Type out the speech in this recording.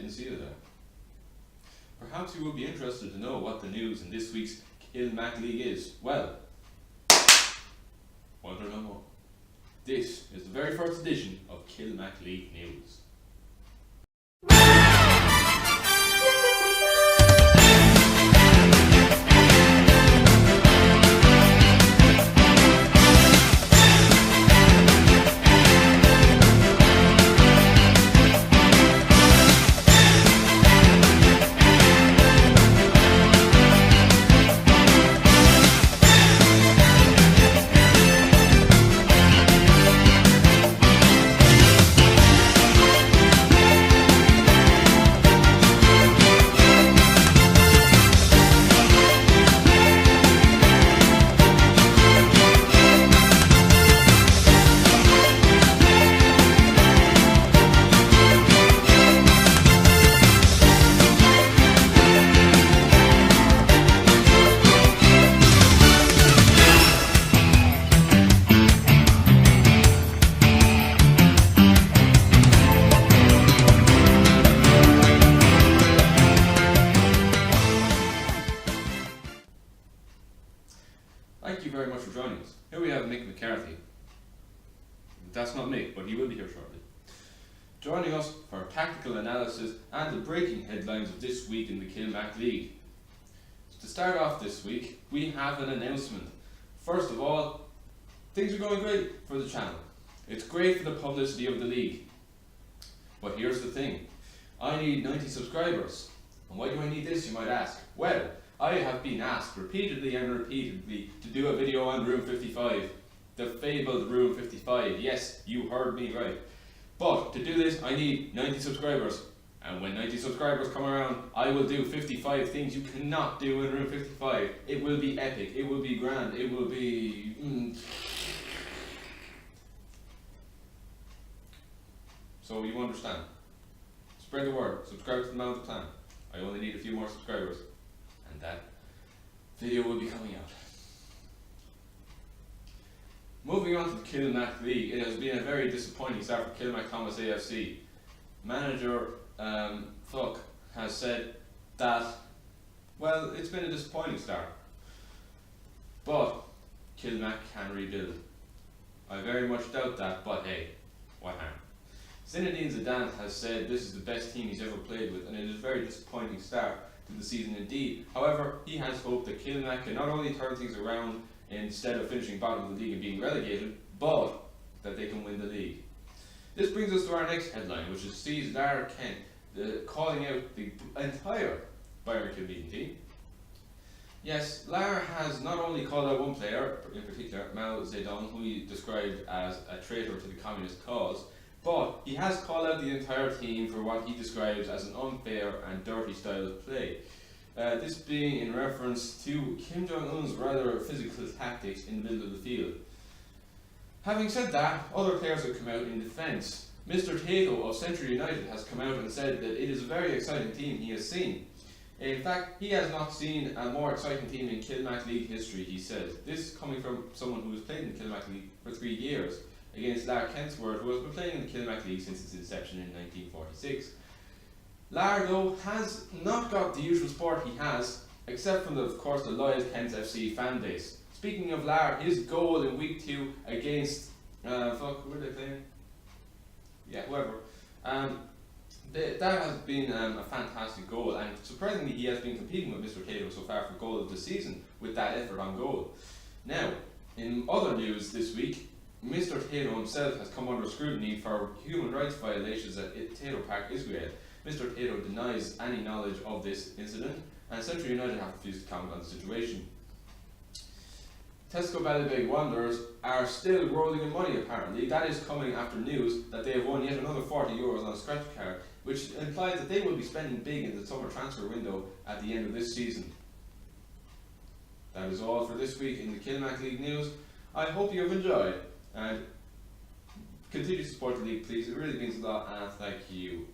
didn't see you there. Perhaps you will be interested to know what the news in this week's Kilmac League is. Well, want to know more? This is the very first edition of Kilmac League News. Thank you very much for joining us. Here we have Mick McCarthy. That's not Mick, but he will be here shortly. Joining us for tactical analysis and the breaking headlines of this week in the Kilmac League. To start off this week, we have an announcement. First of all, things are going great for the channel. It's great for the publicity of the league. But here's the thing. I need 90 subscribers. And why do I need this, you might ask? Well, I have been asked repeatedly and repeatedly to do a video on Room 55. The fabled Room 55. Yes, you heard me right. But to do this, I need 90 subscribers. And when 90 subscribers come around, I will do 55 things you cannot do in Room 55. It will be epic. It will be grand. It will be... So you understand. Spread the word. Subscribe to the Man with the Plan. I only need a few more subscribers. And that video will be coming out. Moving on to the Kilmac League, it has been a very disappointing start for Kilmac Thomas AFC. Manager EPUC has said that, well, it's been a disappointing start, but Kilmac can rebuild. I very much doubt that, but hey, what harm? Zinedine Zidane has said this is the best team he's ever played with, and it is a very disappointing start to the season indeed. However, he has hope that Kilmac can not only turn things around instead of finishing bottom of the league and being relegated, but that they can win the league. This brings us to our next headline, which is sees Lara Kent calling out the entire Bayern Kilbeaten team. Yes, Lara has not only called out one player, in particular Mao Zedong, who he described as a traitor to the communist cause, but he has called out the entire team for what he describes as an unfair and dirty style of play. This being in reference to Kim Jong-un's rather physical tactics in the middle of the field. Having said that, other players have come out in defence. Mr. Tato of Central United has come out and said that it is a very exciting team he has seen. In fact, he has not seen a more exciting team in Kilmac League history, he said. This coming from someone who has played in the Kilmac League for 3 years, against Lar Kensworth, who has been playing in the Kilmac League since its inception in 1946. Lar, though, has not got the usual support he has, except from, of course, the loyal Kent FC fan base. Speaking of Lar, his goal in week 2 against, who were they playing? Yeah, whoever. That has been a fantastic goal, and surprisingly he has been competing with Mr. Tato so far for goal of the season with that effort on goal. Now, in other news this week, Mr. Tato himself has come under scrutiny for human rights violations at Tato Park, Israel. Mr. Tato denies any knowledge of this incident, and Central United have refused to comment on the situation. Tesco Ballybeg Wanderers are still rolling in money apparently. That is coming after news that they have won yet another €40 on a scratch card, which implies that they will be spending big in the summer transfer window at the end of this season. That is all for this week in the Kilmac League news. I hope you have enjoyed, and continue to support the league please, it really means a lot, and thank you.